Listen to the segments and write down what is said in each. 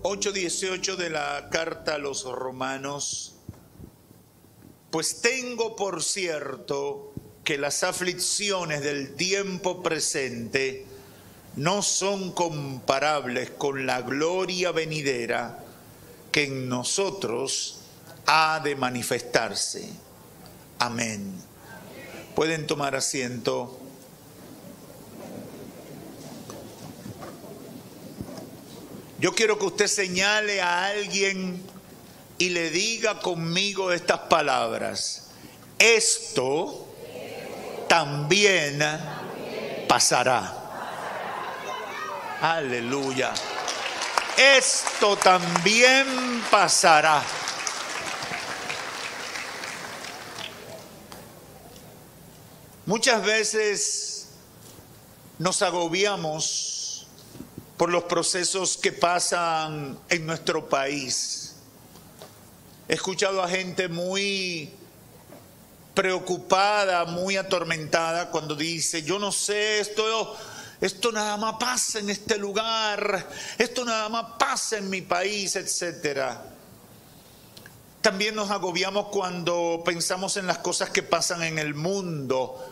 8:18 de la carta a los Romanos. Pues tengo por cierto que las aflicciones del tiempo presente no son comparables con la gloria venidera que en nosotros ha de manifestarse. Amén. Pueden tomar asiento. Yo quiero que usted señale a alguien y le diga conmigo estas palabras. Esto también pasará. Aleluya. Esto también pasará. Muchas veces nos agobiamos por los procesos que pasan en nuestro país. He escuchado a gente muy preocupada, muy atormentada cuando dice, yo no sé, esto nada más pasa en este lugar, esto nada más pasa en mi país, etcétera. También nos agobiamos cuando pensamos en las cosas que pasan en el mundo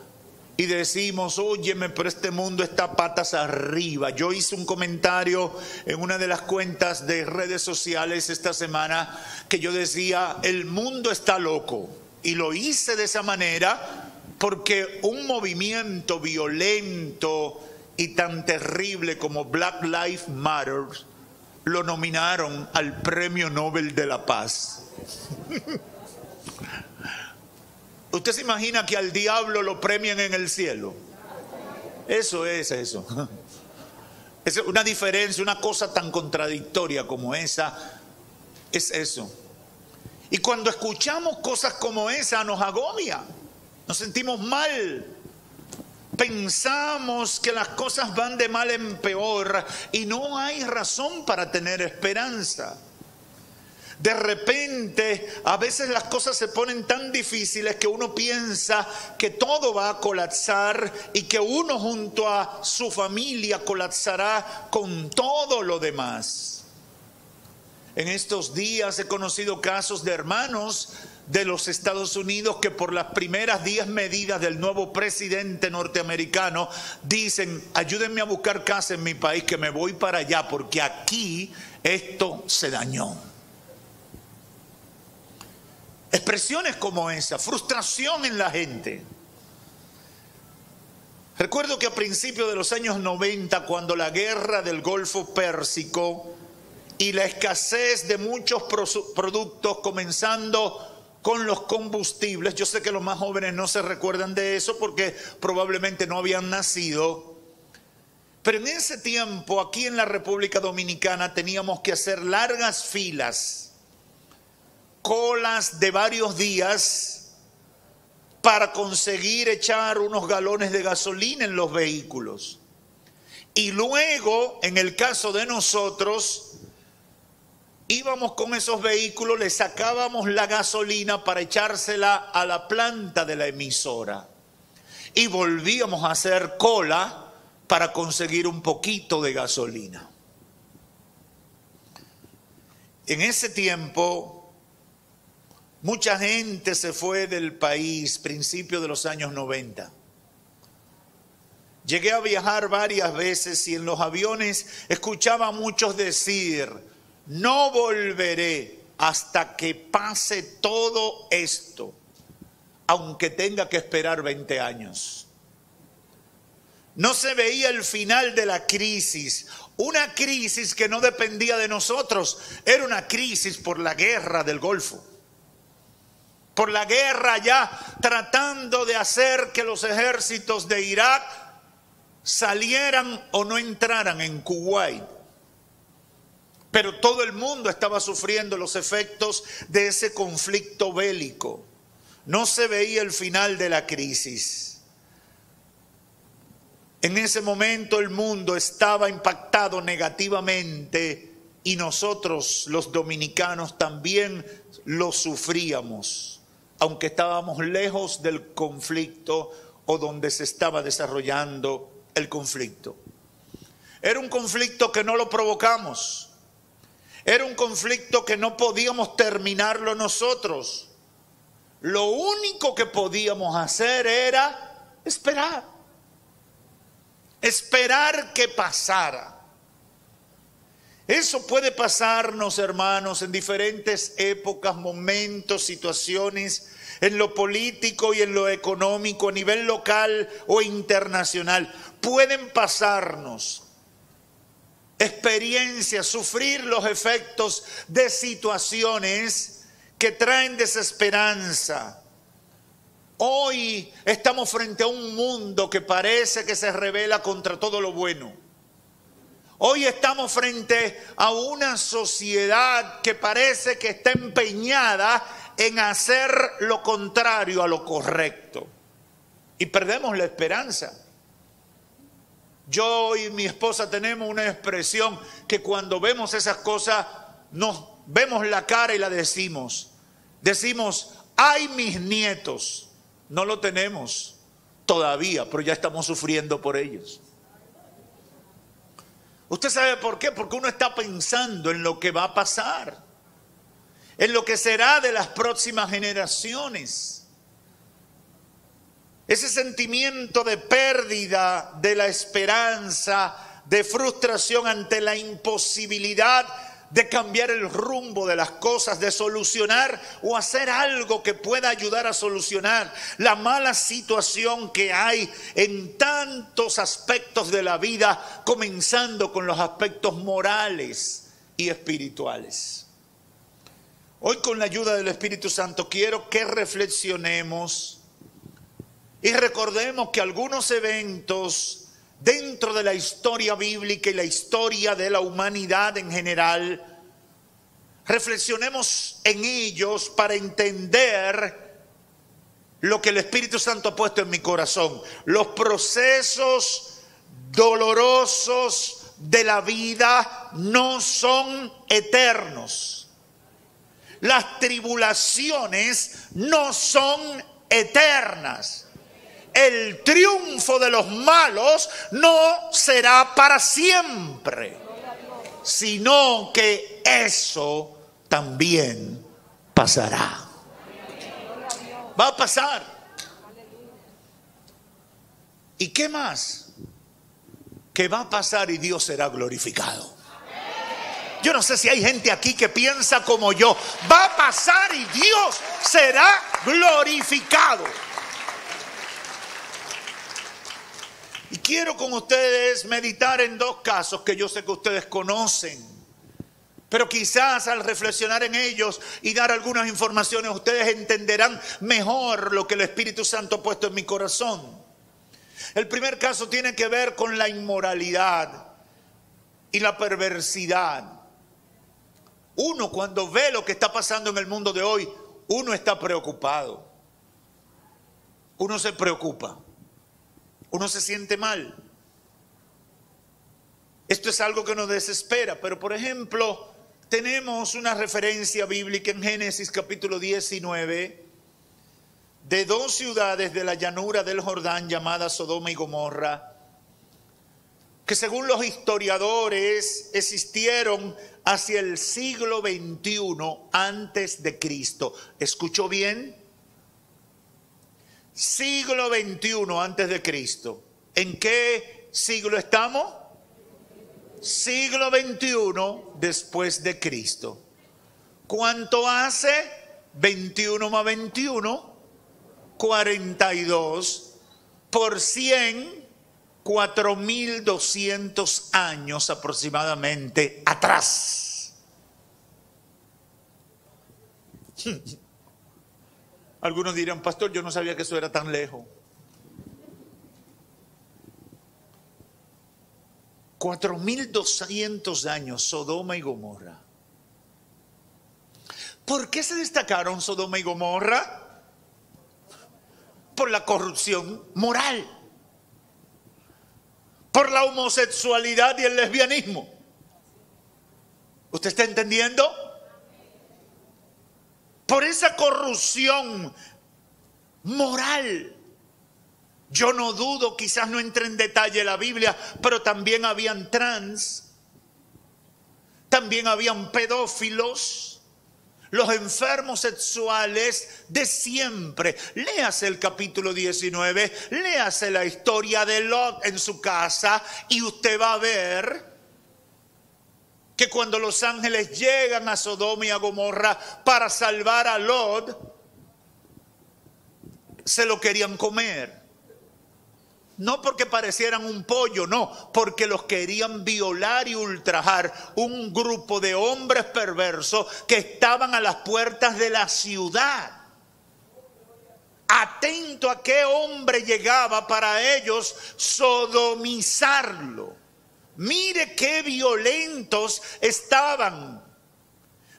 y decimos, óyeme, pero este mundo está patas arriba. Yo hice un comentario en una de las cuentas de redes sociales esta semana que yo decía, el mundo está loco. Y lo hice de esa manera porque un movimiento violento y tan terrible como Black Lives Matter lo nominaron al Premio Nobel de la Paz. ¿Usted se imagina que al diablo lo premian en el cielo? Eso es eso. Es una diferencia, una cosa tan contradictoria como esa, es eso. Y cuando escuchamos cosas como esa nos agobia, nos sentimos mal. Pensamos que las cosas van de mal en peor y no hay razón para tener esperanza. De repente, a veces las cosas se ponen tan difíciles que uno piensa que todo va a colapsar y que uno junto a su familia colapsará con todo lo demás. En estos días he conocido casos de hermanos de los Estados Unidos que por las primeras 10 medidas del nuevo presidente norteamericano dicen, ayúdenme a buscar casa en mi país que me voy para allá porque aquí esto se dañó. Expresiones como esa, frustración en la gente. Recuerdo que a principios de los años 90, cuando la guerra del Golfo Pérsico y la escasez de muchos productos, comenzando con los combustibles, yo sé que los más jóvenes no se recuerdan de eso porque probablemente no habían nacido, pero en ese tiempo aquí en la República Dominicana teníamos que hacer largas filas, colas de varios días para conseguir echar unos galones de gasolina en los vehículos. Y luego, en el caso de nosotros, íbamos con esos vehículos, le sacábamos la gasolina para echársela a la planta de la emisora. Y volvíamos a hacer cola para conseguir un poquito de gasolina. En ese tiempo, mucha gente se fue del país, principios de los años 90. Llegué a viajar varias veces y en los aviones escuchaba a muchos decir, no volveré hasta que pase todo esto, aunque tenga que esperar 20 años. No se veía el final de la crisis, una crisis que no dependía de nosotros, era una crisis por la guerra del Golfo. Por la guerra ya tratando de hacer que los ejércitos de Irak salieran o no entraran en Kuwait. Pero todo el mundo estaba sufriendo los efectos de ese conflicto bélico. No se veía el final de la crisis. En ese momento el mundo estaba impactado negativamente y nosotros los dominicanos también lo sufríamos, aunque estábamos lejos del conflicto o donde se estaba desarrollando el conflicto. Era un conflicto que no lo provocamos. Era un conflicto que no podíamos terminarlo nosotros. Lo único que podíamos hacer era esperar. Esperar que pasara. Eso puede pasarnos, hermanos, en diferentes épocas, momentos, situaciones, en lo político y en lo económico, a nivel local o internacional. Pueden pasarnos experiencias, sufrir los efectos de situaciones que traen desesperanza. Hoy estamos frente a un mundo que parece que se rebela contra todo lo bueno. Hoy estamos frente a una sociedad que parece que está empeñada en hacer lo contrario a lo correcto. Y perdemos la esperanza. Yo y mi esposa tenemos una expresión que cuando vemos esas cosas, nos vemos la cara y la decimos. Decimos, ay, mis nietos. No lo tenemos todavía, pero ya estamos sufriendo por ellos. ¿Usted sabe por qué? Porque uno está pensando en lo que va a pasar, en lo que será de las próximas generaciones. Ese sentimiento de pérdida de la esperanza, de frustración ante la imposibilidad de cambiar el rumbo de las cosas, de solucionar o hacer algo que pueda ayudar a solucionar la mala situación que hay en tantos aspectos de la vida, comenzando con los aspectos morales y espirituales. Hoy, con la ayuda del Espíritu Santo, quiero que reflexionemos y recordemos que algunos eventos dentro de la historia bíblica y la historia de la humanidad en general, reflexionemos en ellos para entender lo que el Espíritu Santo ha puesto en mi corazón. Los procesos dolorosos de la vida no son eternos. Las tribulaciones no son eternas. El triunfo de los malos no será para siempre, sino que eso también pasará. Va a pasar. ¿Y qué más? Que va a pasar y Dios será glorificado. Yo no sé si hay gente aquí que piensa como yo. Va a pasar y Dios será glorificado. Y quiero con ustedes meditar en dos casos que yo sé que ustedes conocen. Pero quizás al reflexionar en ellos y dar algunas informaciones, ustedes entenderán mejor lo que el Espíritu Santo ha puesto en mi corazón. El primer caso tiene que ver con la inmoralidad y la perversidad. Uno, cuando ve lo que está pasando en el mundo de hoy, uno está preocupado. Uno se preocupa. Uno se siente mal. Esto es algo que nos desespera. Pero, por ejemplo, tenemos una referencia bíblica en Génesis capítulo 19 de dos ciudades de la llanura del Jordán llamadas Sodoma y Gomorra, que según los historiadores existieron hacia el siglo XXI antes de Cristo. ¿Escuchó bien? Siglo XXI antes de Cristo. ¿En qué siglo estamos? Siglo XXI después de Cristo. ¿Cuánto hace? 21 más 21, 42 por 100, 4.200 años aproximadamente atrás. Algunos dirán, pastor, yo no sabía que eso era tan lejos. 4.200 años, Sodoma y Gomorra. ¿Por qué se destacaron Sodoma y Gomorra? Por la corrupción moral, por la homosexualidad y el lesbianismo. ¿Usted está entendiendo? Por esa corrupción moral. Yo no dudo, quizás no entre en detalle la Biblia, pero también habían también habían pedófilos, los enfermos sexuales de siempre. Léase el capítulo 19, léase la historia de Lot en su casa y usted va a ver que cuando los ángeles llegan a Sodoma y a Gomorra para salvar a Lot, se lo querían comer. No porque parecieran un pollo, no, porque los querían violar y ultrajar. Un grupo de hombres perversos que estaban a las puertas de la ciudad, atento a qué hombre llegaba para ellos sodomizarlo. Mire qué violentos estaban.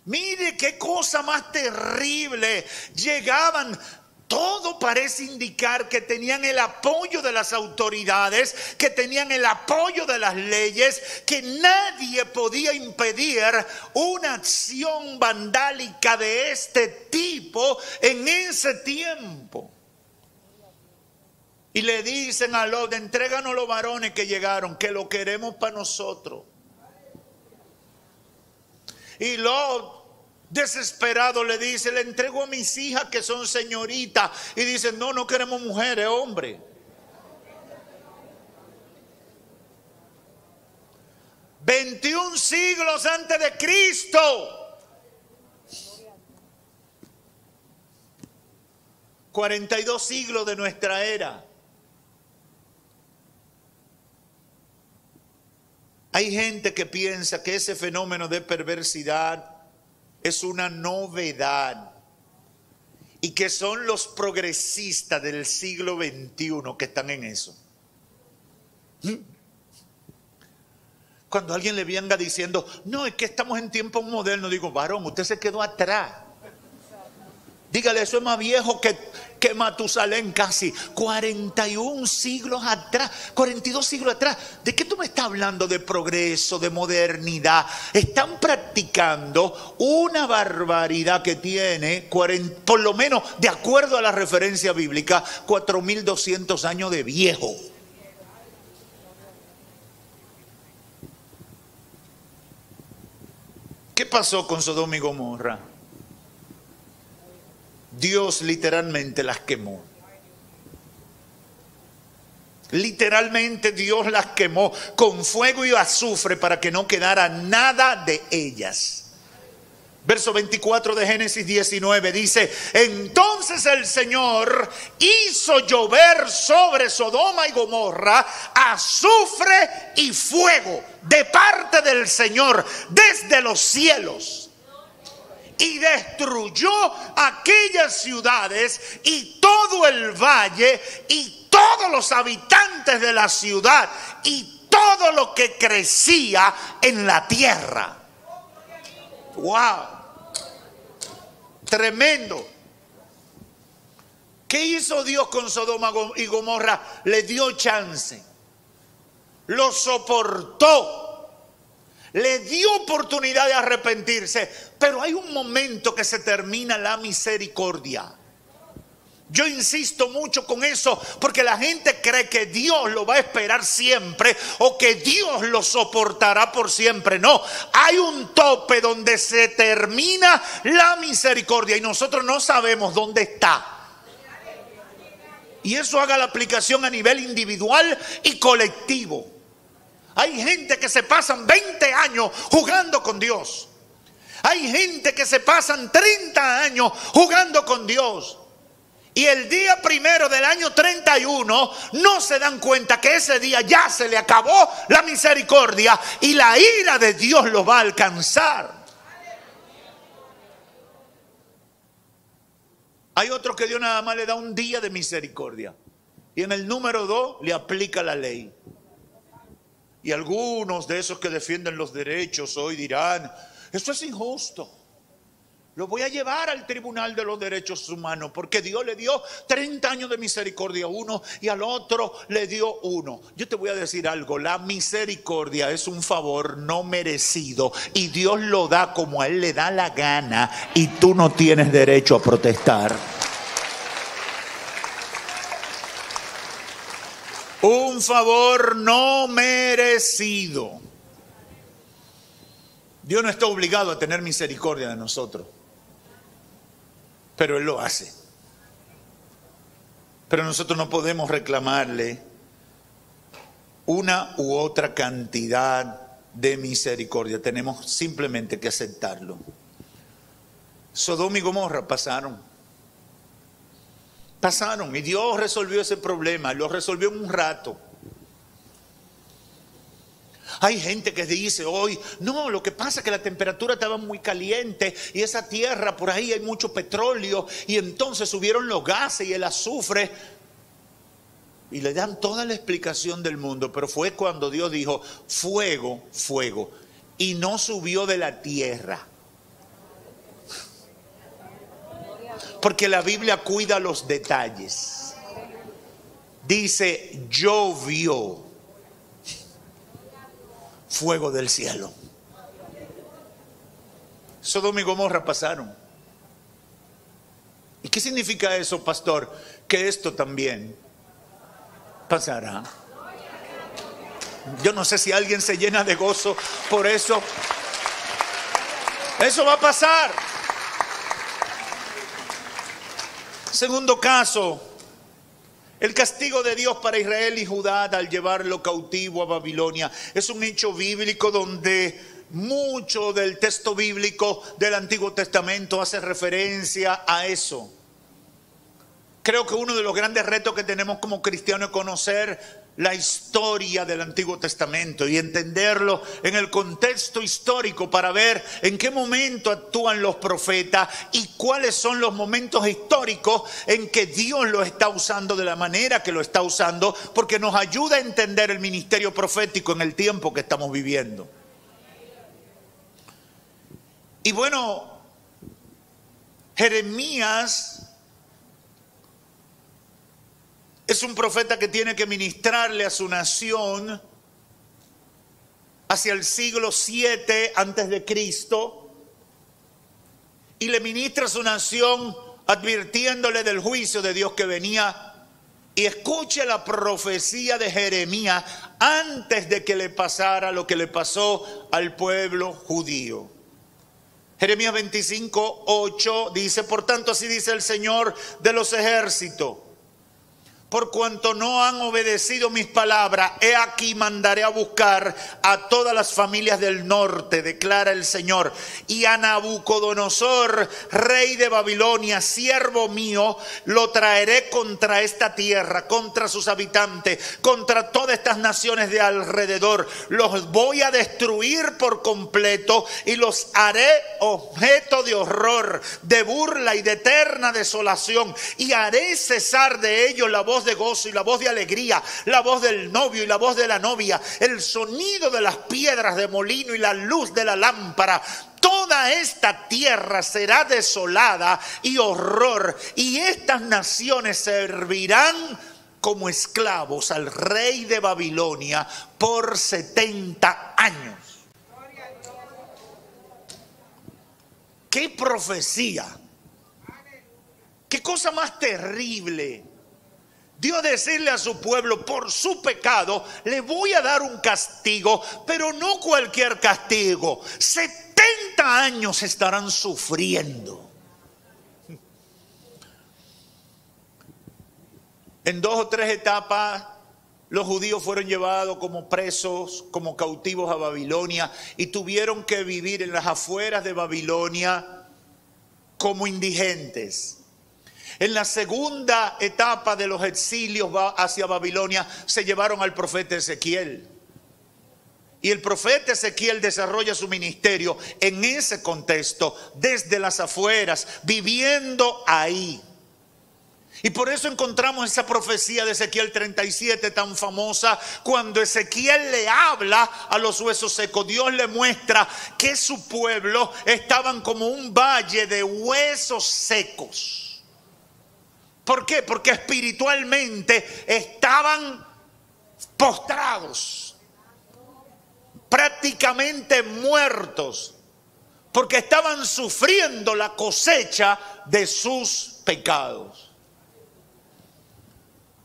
Mire qué cosa más terrible. Llegaban. Todo parece indicar que tenían el apoyo de las autoridades, que tenían el apoyo de las leyes, que nadie podía impedir una acción vandálica de este tipo en ese tiempo. Y le dicen a Lot: entréganos los varones que llegaron, que lo queremos para nosotros. Y Lot, desesperado, le dice: le entrego a mis hijas que son señoritas. Y dicen: no, no queremos mujeres, hombre. 21 siglos antes de Cristo. 42 siglos de nuestra era. Hay gente que piensa que ese fenómeno de perversidad es una novedad y que son los progresistas del siglo XXI que están en eso. Cuando alguien le venga diciendo: no, es que estamos en tiempos modernos, digo: varón, usted se quedó atrás. Dígale: eso es más viejo que Matusalén casi. 41 siglos atrás, 42 siglos atrás. ¿De qué tú me estás hablando de progreso, de modernidad? Están practicando una barbaridad que tiene, por lo menos de acuerdo a la referencia bíblica, 4200 años de viejo. ¿Qué pasó con Sodoma y Gomorra? Dios literalmente las quemó. Literalmente Dios las quemó con fuego y azufre para que no quedara nada de ellas. Verso 24 de Génesis 19 dice: entonces el Señor hizo llover sobre Sodoma y Gomorra azufre y fuego de parte del Señor desde los cielos. Y destruyó aquellas ciudades y todo el valle y todos los habitantes de la ciudad y todo lo que crecía en la tierra. ¡Wow! Tremendo. ¿Qué hizo Dios con Sodoma y Gomorra? Le dio chance. Lo soportó. Le dio oportunidad de arrepentirse, pero hay un momento que se termina la misericordia. Yo insisto mucho con eso porque la gente cree que Dios lo va a esperar siempre o que Dios lo soportará por siempre. No, hay un tope donde se termina la misericordia y nosotros no sabemos dónde está. Y eso haga la aplicación a nivel individual y colectivo. Hay gente que se pasan 20 años jugando con Dios. Hay gente que se pasan 30 años jugando con Dios. Y el día primero del año 31 no se dan cuenta que ese día ya se le acabó la misericordia y la ira de Dios los va a alcanzar. Hay otros que Dios nada más le da un día de misericordia y en el número 2 le aplica la ley. Y algunos de esos que defienden los derechos hoy dirán: esto es injusto. Lo voy a llevar al Tribunal de los Derechos Humanos porque Dios le dio 30 años de misericordia a uno y al otro le dio 1. Yo te voy a decir algo: la misericordia es un favor no merecido y Dios lo da como a Él le da la gana y tú no tienes derecho a protestar. Un favor no merecido. Dios no está obligado a tener misericordia de nosotros, pero Él lo hace. Pero nosotros no podemos reclamarle una u otra cantidad de misericordia. Tenemos simplemente que aceptarlo. Sodoma y Gomorra pasaron y Dios resolvió ese problema, lo resolvió en un rato. Hay gente que dice hoy, no, lo que pasa es que la temperatura estaba muy caliente y esa tierra por ahí hay mucho petróleo y entonces subieron los gases y el azufre. Y le dan toda la explicación del mundo, pero fue cuando Dios dijo, fuego, fuego, y no subió de la tierra. Porque la Biblia cuida los detalles. Dice, llovió fuego del cielo. Sodoma y Gomorra pasaron. ¿Y qué significa eso, pastor? Que esto también pasará. Yo no sé si alguien se llena de gozo por eso. Eso va a pasar. Segundo caso, el castigo de Dios para Israel y Judá al llevarlo cautivo a Babilonia. Es un hecho bíblico donde mucho del texto bíblico del Antiguo Testamento hace referencia a eso. Creo que uno de los grandes retos que tenemos como cristianos es conocer la historia del Antiguo Testamento y entenderlo en el contexto histórico para ver en qué momento actúan los profetas y cuáles son los momentos históricos en que Dios lo está usando de la manera que lo está usando, porque nos ayuda a entender el ministerio profético en el tiempo que estamos viviendo. Y bueno, Jeremías es un profeta que tiene que ministrarle a su nación hacia el siglo 7 antes de Cristo, y le ministra a su nación advirtiéndole del juicio de Dios que venía. Y escuche la profecía de Jeremías antes de que le pasara lo que le pasó al pueblo judío. Jeremías 25:8 dice, por tanto así dice el Señor de los ejércitos, por cuanto no han obedecido mis palabras, he aquí mandaré a buscar a todas las familias del norte, declara el Señor. Y a Nabucodonosor, rey de Babilonia, siervo mío, lo traeré contra esta tierra, contra sus habitantes, contra todas estas naciones de alrededor. Los voy a destruir por completo y los haré objeto de horror, de burla y de eterna desolación. Y haré cesar de ellos la voz de gozo y la voz de alegría, la voz del novio y la voz de la novia, el sonido de las piedras de molino y la luz de la lámpara. Toda esta tierra será desolada y horror, y estas naciones servirán como esclavos al rey de Babilonia por 70 años. ¡Qué profecía! ¡Qué cosa más terrible! Dios decirle a su pueblo, por su pecado le voy a dar un castigo, pero no cualquier castigo. 70 años estarán sufriendo. En 2 o 3 etapas, los judíos fueron llevados como presos, como cautivos a Babilonia, y tuvieron que vivir en las afueras de Babilonia como indigentes. En la segunda etapa de los exilios hacia Babilonia se llevaron al profeta Ezequiel. Y el profeta Ezequiel desarrolla su ministerio en ese contexto, desde las afueras, viviendo ahí. Y por eso encontramos esa profecía de Ezequiel 37 tan famosa, cuando Ezequiel le habla a los huesos secos. Dios le muestra que su pueblo estaban como un valle de huesos secos. ¿Por qué? Porque espiritualmente estaban postrados, prácticamente muertos, porque estaban sufriendo la cosecha de sus pecados.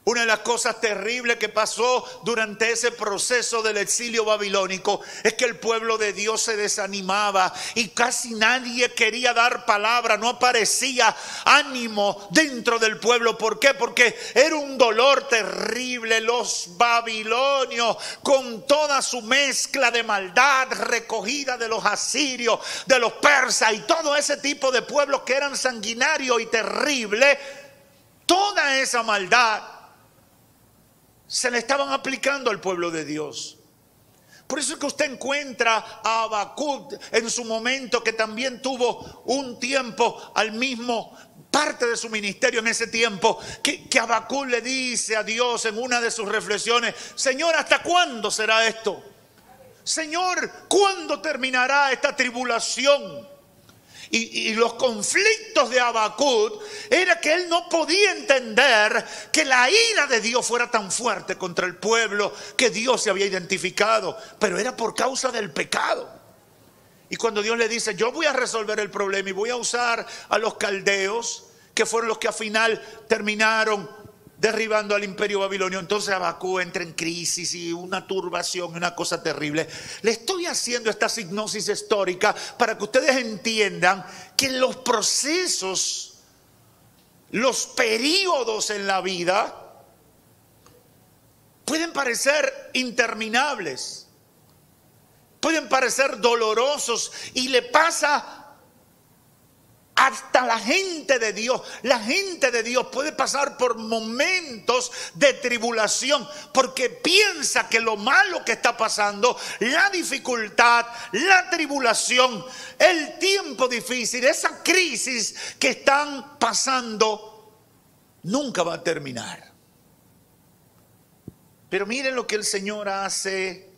Una de las cosas terribles que pasó durante ese proceso del exilio babilónico es que el pueblo de Dios se desanimaba y casi nadie quería dar palabra, no aparecía ánimo dentro del pueblo. ¿Por qué? Porque era un dolor terrible. Los babilonios, con toda su mezcla de maldad recogida de los asirios, de los persas y todo ese tipo de pueblos que eran sanguinarios y terribles, toda esa maldad se le estaban aplicando al pueblo de Dios. Por eso es que usted encuentra a Habacuc en su momento, que también tuvo un tiempo al mismo, parte de su ministerio en ese tiempo, que Habacuc le dice a Dios en una de sus reflexiones: Señor, ¿hasta cuándo será esto? Señor, ¿cuándo terminará esta tribulación? Y los conflictos de Habacuc era que él no podía entender que la ira de Dios fuera tan fuerte contra el pueblo que Dios se había identificado, pero era por causa del pecado. Y cuando Dios le dice: yo voy a resolver el problema y voy a usar a los caldeos, que fueron los que al final terminaron derribando al imperio babilonio, entonces Habacuc entra en crisis y una turbación, una cosa terrible. Le estoy haciendo esta hipnosis histórica para que ustedes entiendan que los procesos, los periodos en la vida pueden parecer interminables, pueden parecer dolorosos, y le pasa hasta la gente de Dios. La gente de Dios puede pasar por momentos de tribulación porque piensa que lo malo que está pasando, la dificultad, la tribulación, el tiempo difícil, esa crisis que están pasando, nunca va a terminar. Pero miren lo que el Señor hace,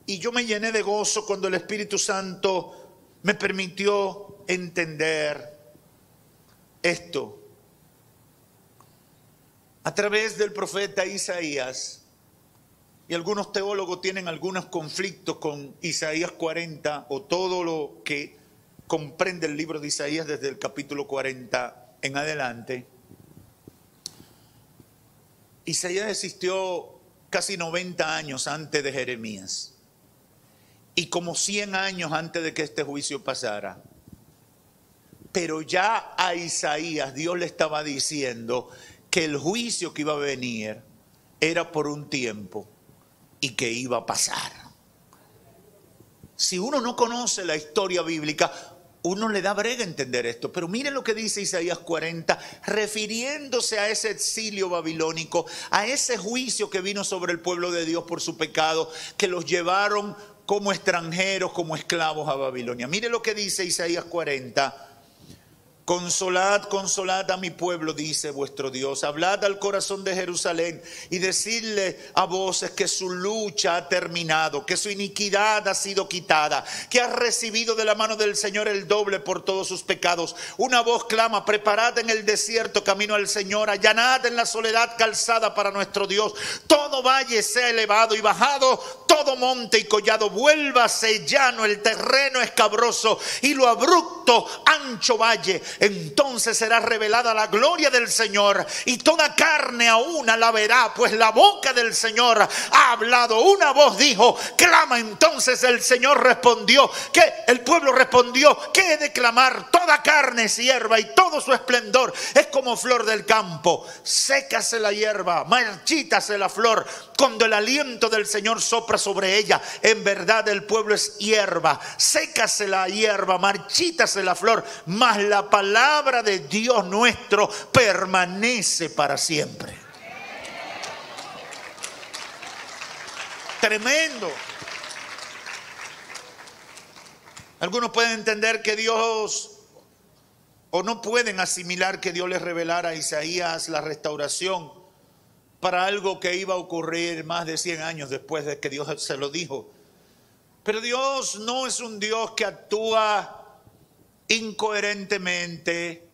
y yo me llené de gozo cuando el Espíritu Santo me permitió entender esto. A través del profeta Isaías, y algunos teólogos tienen algunos conflictos con Isaías 40 o todo lo que comprende el libro de Isaías desde el capítulo 40 en adelante. Isaías existió casi 90 años antes de Jeremías y como 100 años antes de que este juicio pasara. Pero ya a Isaías Dios le estaba diciendo que el juicio que iba a venir era por un tiempo y que iba a pasar. Si uno no conoce la historia bíblica, uno le da brega entender esto. Pero miren lo que dice Isaías 40, refiriéndose a ese exilio babilónico, a ese juicio que vino sobre el pueblo de Dios por su pecado, que los llevaron como extranjeros, como esclavos a Babilonia. Mire lo que dice Isaías 40. Consolad, consolad a mi pueblo, dice vuestro Dios. Hablad al corazón de Jerusalén y decidle a voces que su lucha ha terminado, que su iniquidad ha sido quitada, que ha recibido de la mano del Señor el doble por todos sus pecados. Una voz clama: preparad en el desierto camino al Señor, allanad en la soledad calzada para nuestro Dios. Todo valle sea elevado y bajado, todo monte y collado vuélvase llano, el terreno escabroso y lo abrupto ancho valle. Entonces será revelada la gloria del Señor y toda carne a una la verá, pues la boca del Señor ha hablado. Una voz dijo: clama. Entonces el Señor respondió, que el pueblo respondió: ¿qué he de clamar? Toda carne es hierba y todo su esplendor es como flor del campo. Sécase la hierba, marchítase la flor, cuando el aliento del Señor sopra sobre ella. En verdad el pueblo es hierba, sécase la hierba, marchítase la flor, mas la palabra de Dios nuestro permanece para siempre. Tremendo. Algunos pueden entender que Dios, o no pueden asimilar que Dios les revelara a Isaías la restauración para algo que iba a ocurrir más de 100 años después de que Dios se lo dijo. Pero Dios no es un Dios que actúa incoherentemente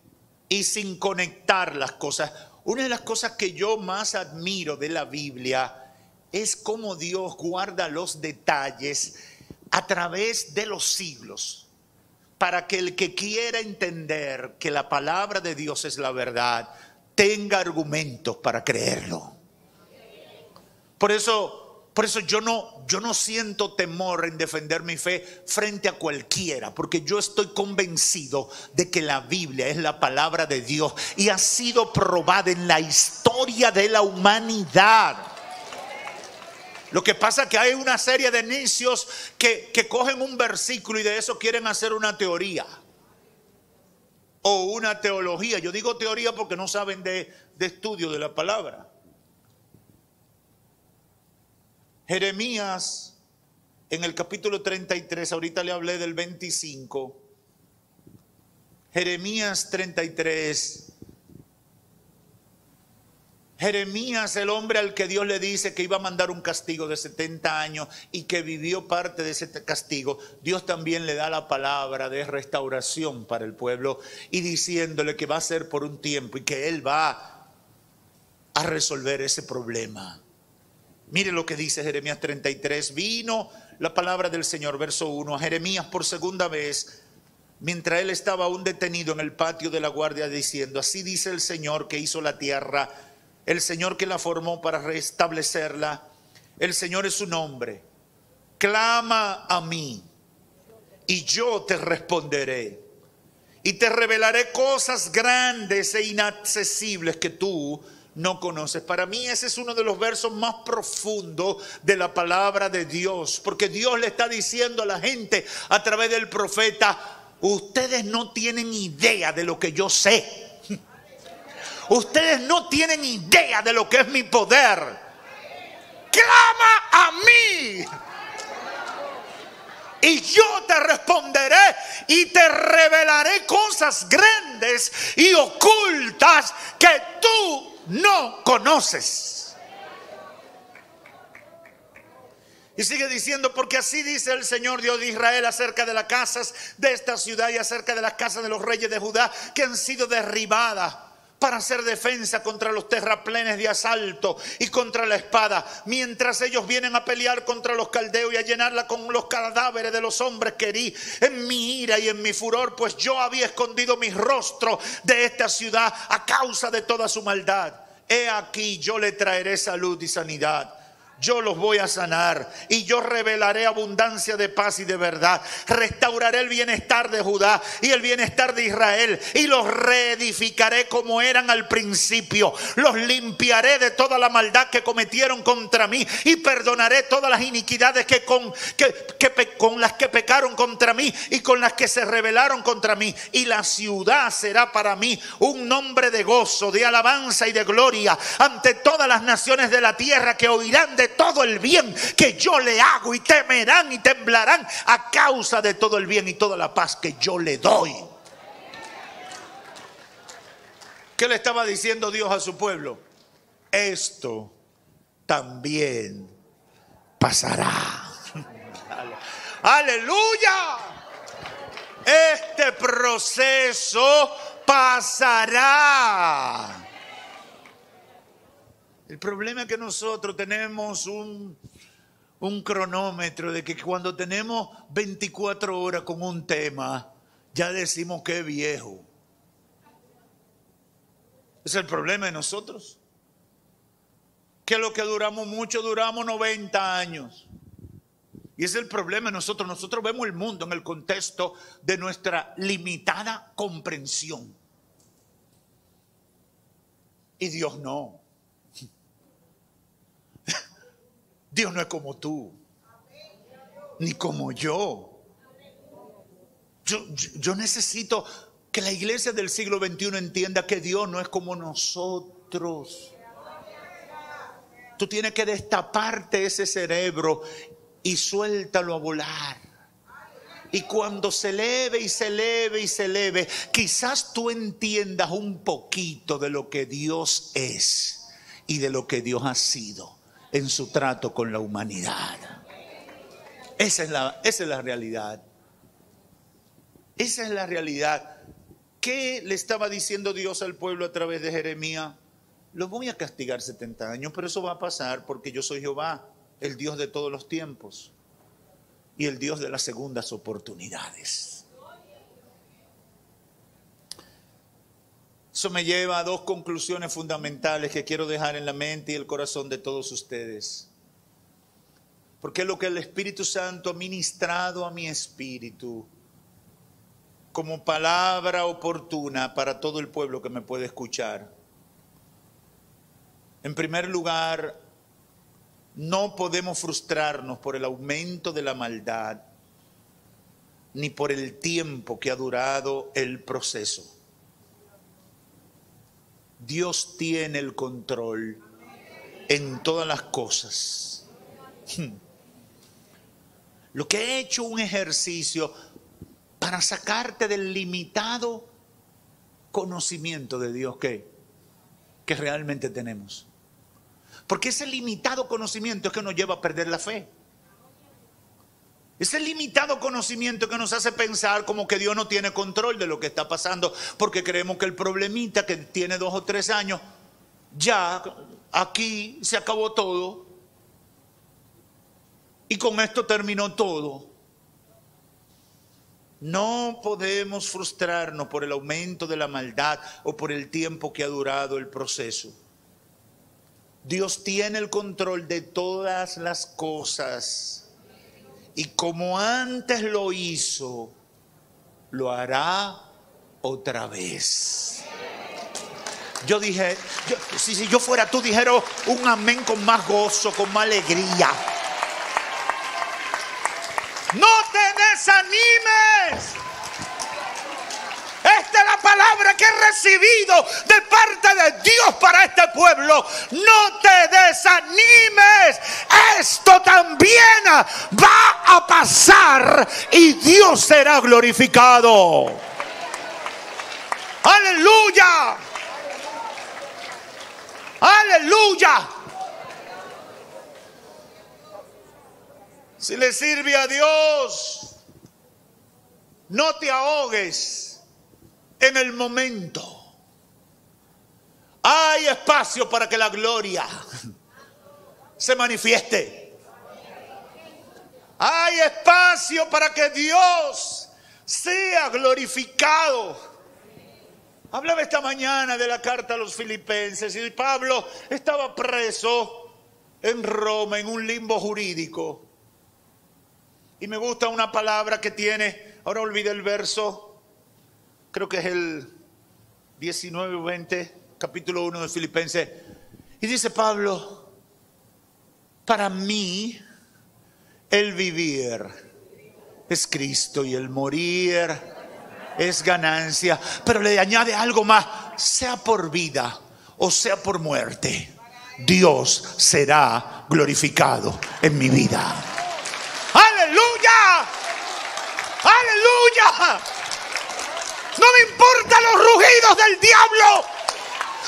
y sin conectar las cosas. Una de las cosas que yo más admiro de la Biblia es cómo Dios guarda los detalles a través de los siglos, para que el que quiera entender que la palabra de Dios es la verdad, tenga argumentos para creerlo. Por eso yo no siento temor en defender mi fe frente a cualquiera, porque yo estoy convencido de que la Biblia es la palabra de Dios y ha sido probada en la historia de la humanidad. Lo que pasa es que hay una serie de necios que cogen un versículo y de eso quieren hacer una teoría o una teología. Yo digo teoría porque no saben de estudio de la palabra. Jeremías, en el capítulo 33, ahorita le hablé del 25. Jeremías 33. Jeremías, el hombre al que Dios le dice que iba a mandar un castigo de 70 años y que vivió parte de ese castigo, Dios también le da la palabra de restauración para el pueblo y diciéndole que va a ser por un tiempo y que Él va a resolver ese problema. Mire lo que dice Jeremías 33. Vino la palabra del Señor, verso 1, a Jeremías por segunda vez, mientras él estaba aún detenido en el patio de la guardia, diciendo: así dice el Señor que hizo la tierra, el Señor que la formó para restablecerla, el Señor es su nombre. Clama a mí y yo te responderé y te revelaré cosas grandes e inaccesibles que tú no conoces. Para mí ese es uno de los versos más profundos de la palabra de Dios, porque Dios le está diciendo a la gente a través del profeta: ustedes no tienen idea de lo que yo sé. Ustedes no tienen idea de lo que es mi poder. Clama a mí y yo te responderé y te revelaré cosas grandes y ocultas que tú no conoces. Y sigue diciendo: porque así dice el Señor Dios de Israel acerca de las casas de esta ciudad y acerca de las casas de los reyes de Judá que han sido derribadas para hacer defensa contra los terraplenes de asalto y contra la espada, mientras ellos vienen a pelear contra los caldeos y a llenarla con los cadáveres de los hombres que herí en mi ira y en mi furor, pues yo había escondido mi rostro de esta ciudad a causa de toda su maldad. He aquí, yo le traeré salud y sanidad. Yo los voy a sanar y yo revelaré abundancia de paz y de verdad. Restauraré el bienestar de Judá y el bienestar de Israel y los reedificaré como eran al principio. Los limpiaré de toda la maldad que cometieron contra mí y perdonaré todas las iniquidades con las que pecaron contra mí y con las que se rebelaron contra mí. Y la ciudad será para mí un nombre de gozo, de alabanza y de gloria ante todas las naciones de la tierra, que oirán de todo el bien que yo le hago y temerán y temblarán a causa de todo el bien y toda la paz que yo le doy. ¿Qué le estaba diciendo Dios a su pueblo? Esto también pasará. Aleluya. Este proceso pasará. El problema es que nosotros tenemos un cronómetro de que cuando tenemos 24 horas con un tema, ya decimos que es viejo. Es el problema de nosotros. Que lo que duramos mucho, duramos 90 años. Y ese es el problema de nosotros. Nosotros vemos el mundo en el contexto de nuestra limitada comprensión. Y Dios no. Dios no es como tú, ni como yo. Yo necesito que la iglesia del siglo XXI entienda que Dios no es como nosotros. Tú tienes que destaparte ese cerebro y suéltalo a volar. Y cuando se eleve y se eleve y se eleve, quizás tú entiendas un poquito de lo que Dios es y de lo que Dios ha sido en su trato con la humanidad. Esa es la realidad. Esa es la realidad. ¿Qué le estaba diciendo Dios al pueblo a través de Jeremías? Los voy a castigar 70 años, pero eso va a pasar porque yo soy Jehová, el Dios de todos los tiempos y el Dios de las segundas oportunidades. Eso me lleva a dos conclusiones fundamentales que quiero dejar en la mente y el corazón de todos ustedes. Porque es lo que el Espíritu Santo ha ministrado a mi espíritu como palabra oportuna para todo el pueblo que me puede escuchar. En primer lugar, no podemos frustrarnos por el aumento de la maldad, ni por el tiempo que ha durado el proceso. Dios tiene el control en todas las cosas. Lo que he hecho un ejercicio para sacarte del limitado conocimiento de Dios que realmente tenemos. Porque ese limitado conocimiento es que nos lleva a perder la fe. Ese limitado conocimiento que nos hace pensar como que Dios no tiene control de lo que está pasando, porque creemos que el problemita que tiene 2 o 3 años, ya aquí se acabó todo y con esto terminó todo. No podemos frustrarnos por el aumento de la maldad o por el tiempo que ha durado el proceso. Dios tiene el control de todas las cosas. Y como antes lo hizo, lo hará otra vez. Yo dije, si yo fuera tú, dijera un amén con más gozo, con más alegría. No te desanimes. Esta es la palabra que he recibido de parte de Dios para este pueblo. No te desanimes. Esto también va a pasar y Dios será glorificado. Aleluya. Aleluya. Si le sirve a Dios, no te ahogues en el momento. Hay espacio para que la gloria se manifieste. Hay espacio para que Dios sea glorificado. Hablaba esta mañana de la carta a los Filipenses y Pablo estaba preso en Roma en un limbo jurídico. Y me gusta una palabra que tiene, ahora olvidé el verso, creo que es el 19 o 20, capítulo 1 de Filipenses. Y dice Pablo, para mí el vivir es Cristo y el morir es ganancia. Pero le añade algo más, sea por vida o sea por muerte, Dios será glorificado en mi vida. ¡Aleluya! ¡Aleluya! No me importan los rugidos del diablo.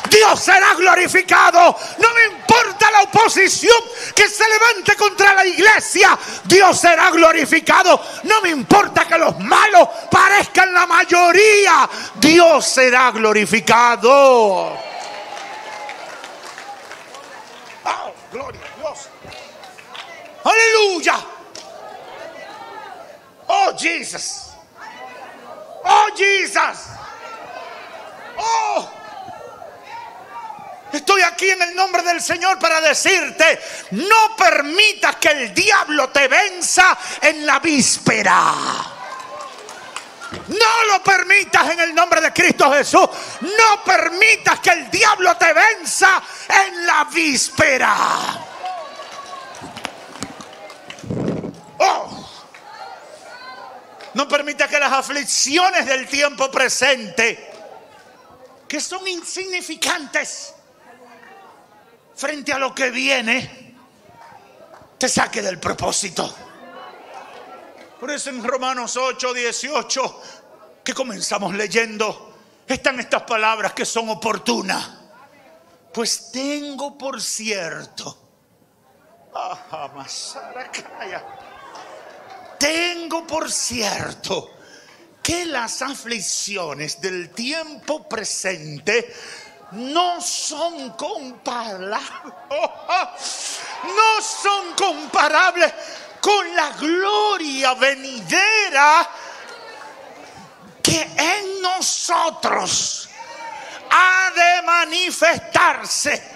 Dios será glorificado. No me importa la oposición que se levante contra la iglesia. Dios será glorificado. No me importa que los malos parezcan la mayoría. Dios será glorificado. Oh, gloria a Dios. Aleluya. Oh, Jesus. Oh, Jesus. Oh. Estoy aquí en el nombre del Señor para decirte, no permitas que el diablo te venza en la víspera. No lo permitas en el nombre de Cristo Jesús. No permitas que el diablo te venza en la víspera. Oh. No permita que las aflicciones del tiempo presente, que son insignificantes frente a lo que viene, te saque del propósito. Por eso en Romanos 8, 18, que comenzamos leyendo, están estas palabras que son oportunas. Pues tengo por cierto, tengo por cierto que las aflicciones del tiempo presente no son comparables, no son comparables con la gloria venidera que en nosotros ha de manifestarse.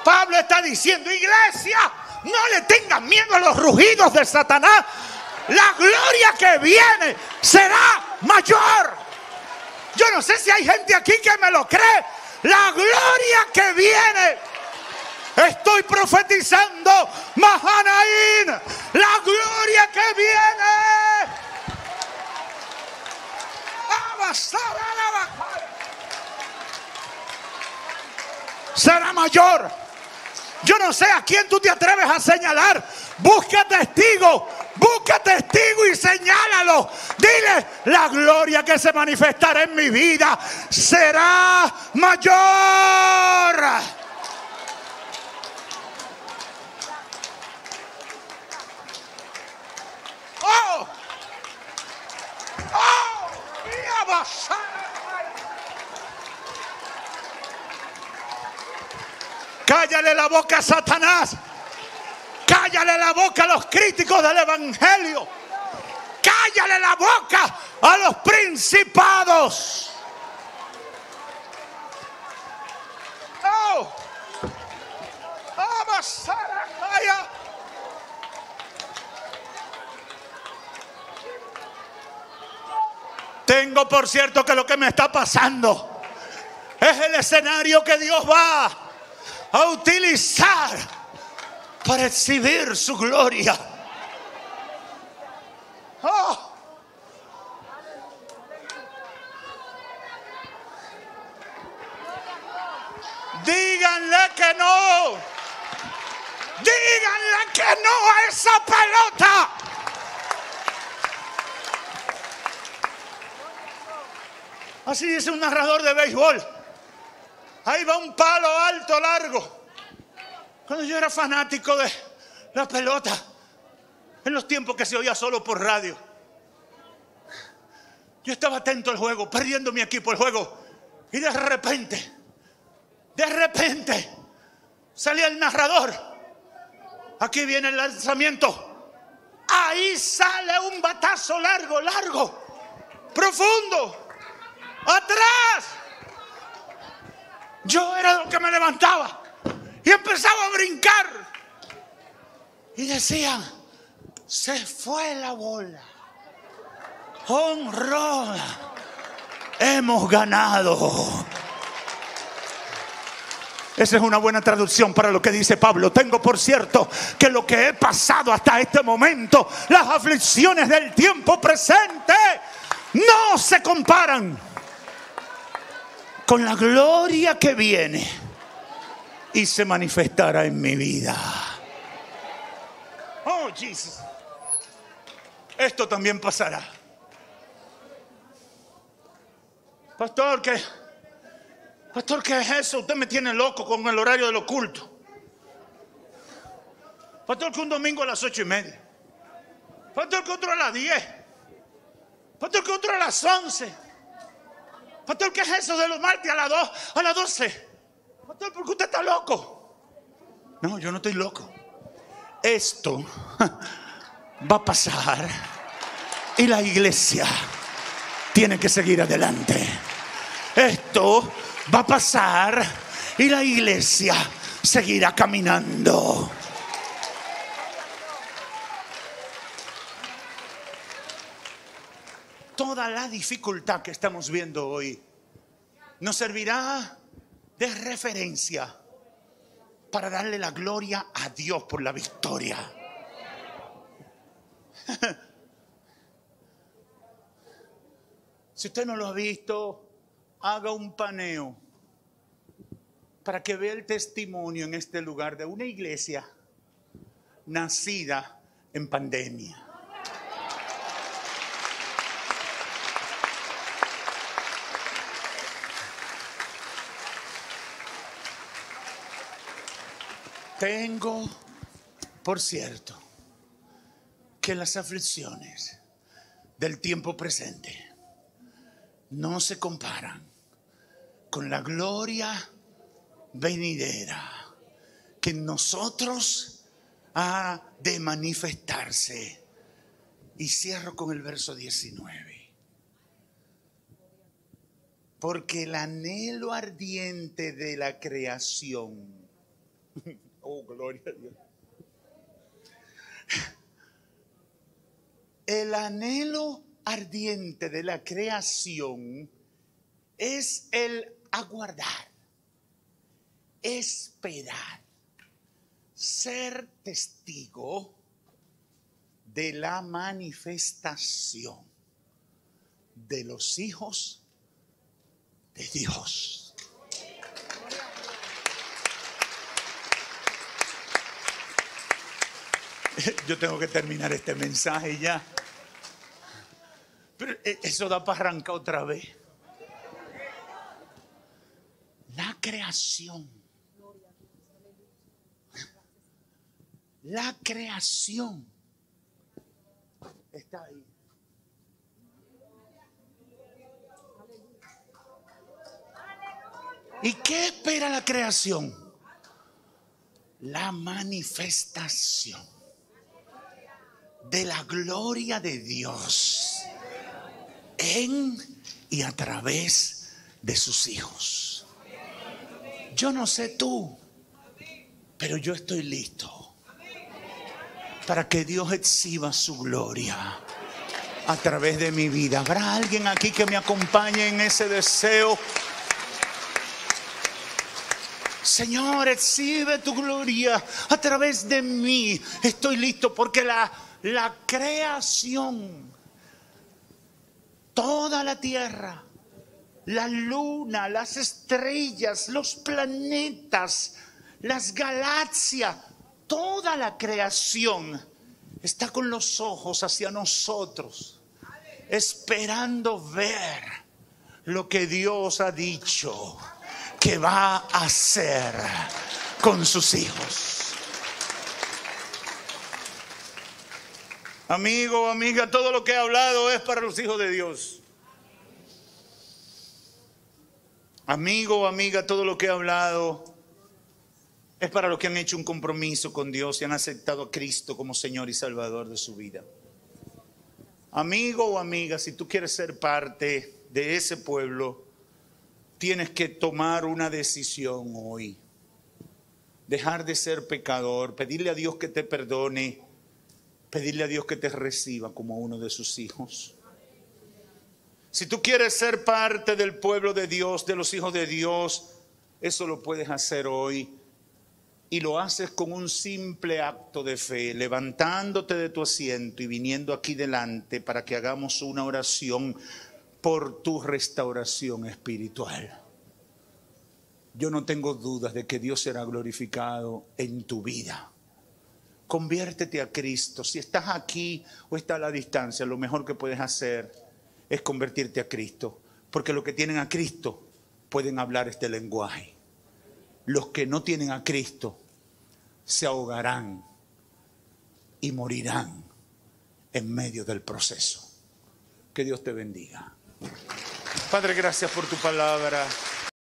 Pablo está diciendo, iglesia, No le tengas miedo a los rugidos de Satanás. La gloria que viene será mayor. Yo no sé si hay gente aquí que me lo cree. La gloria que viene. Estoy profetizando, Mahanaim, la gloria que viene. Será mayor. Yo no sé a quién tú te atreves a señalar. Busca testigo y señálalo. Dile, la gloria que se manifestará en mi vida será mayor. Cállale la boca a Satanás. Cállale la boca a los críticos del evangelio. Cállale la boca a los principados. Tengo por cierto que lo que me está pasando es el escenario que Dios va a utilizar para exhibir su gloria. Díganle que no. Díganle que no a esa pelota. Así dice un narrador de béisbol. Ahí va un palo alto, largo. Cuando yo era fanático de la pelota, en los tiempos que se oía solo por radio, yo estaba atento al juego, perdiendo mi equipo el juego. Y de repente, salía el narrador. Aquí viene el lanzamiento. Ahí sale un batazo largo, profundo. Atrás. Yo era el que me levantaba y empezaba a brincar. Y decían, se fue la bola. Honrón. Hemos ganado. Esa es una buena traducción para lo que dice Pablo. Tengo por cierto que lo que he pasado hasta este momento, las aflicciones del tiempo presente, no se comparan con la gloria que viene y se manifestará en mi vida. Oh, Jesús. Esto también pasará. Pastor, ¿qué es eso? Usted me tiene loco con el horario del oculto. Pastor, que un domingo a las 8:30. Pastor, que otro a las 10. Pastor, que otro a las 11. Pastor, ¿qué es eso de los martes a las 12? Pastor, ¿por qué usted está loco? No, yo no estoy loco. Esto va a pasar y la iglesia tiene que seguir adelante. Esto va a pasar y la iglesia seguirá caminando. Toda la dificultad que estamos viendo hoy nos servirá de referencia para darle la gloria a Dios por la victoria. Si usted no lo ha visto, haga un paneo para que vea el testimonio en este lugar de una iglesia nacida en pandemia. Tengo por cierto que las aflicciones del tiempo presente no se comparan con la gloria venidera que en nosotros ha de manifestarse. Y cierro con el verso 19. Porque el anhelo ardiente de la creación, oh, gloria a Dios, El anhelo ardiente de la creación es el aguardar, esperar, ser testigo de la manifestación de los hijos de Dios. Yo tengo que terminar este mensaje ya. Pero eso da para arrancar otra vez. La creación. La creación está ahí. ¿Y qué espera la creación? La manifestación de la gloria de Dios en y a través de sus hijos. Yo no sé tú, pero yo estoy listo para que Dios exhiba su gloria a través de mi vida. ¿Habrá alguien aquí que me acompañe en ese deseo? Señor, exhibe tu gloria a través de mí. Estoy listo porque la creación, toda la tierra, la luna, las estrellas, los planetas, las galaxias, toda la creación está con los ojos hacia nosotros, esperando ver lo que Dios ha dicho que va a hacer con sus hijos. Amigo, amiga, todo lo que he hablado es para los hijos de Dios. Amigo, amiga, todo lo que he hablado es para los que han hecho un compromiso con Dios y han aceptado a Cristo como Señor y Salvador de su vida. Amigo o amiga, si tú quieres ser parte de ese pueblo, tienes que tomar una decisión hoy. Dejar de ser pecador, pedirle a Dios que te perdone, pedirle a Dios que te reciba como uno de sus hijos. Si tú quieres ser parte del pueblo de Dios, de los hijos de Dios, eso lo puedes hacer hoy. Y lo haces con un simple acto de fe, levantándote de tu asiento y viniendo aquí delante para que hagamos una oración por tu restauración espiritual. Yo no tengo dudas de que Dios será glorificado en tu vida. Conviértete a Cristo. Si estás aquí o estás a la distancia, lo mejor que puedes hacer es convertirte a Cristo. Porque los que tienen a Cristo pueden hablar este lenguaje. Los que no tienen a Cristo se ahogarán y morirán en medio del proceso. Que Dios te bendiga. Padre, gracias por tu palabra.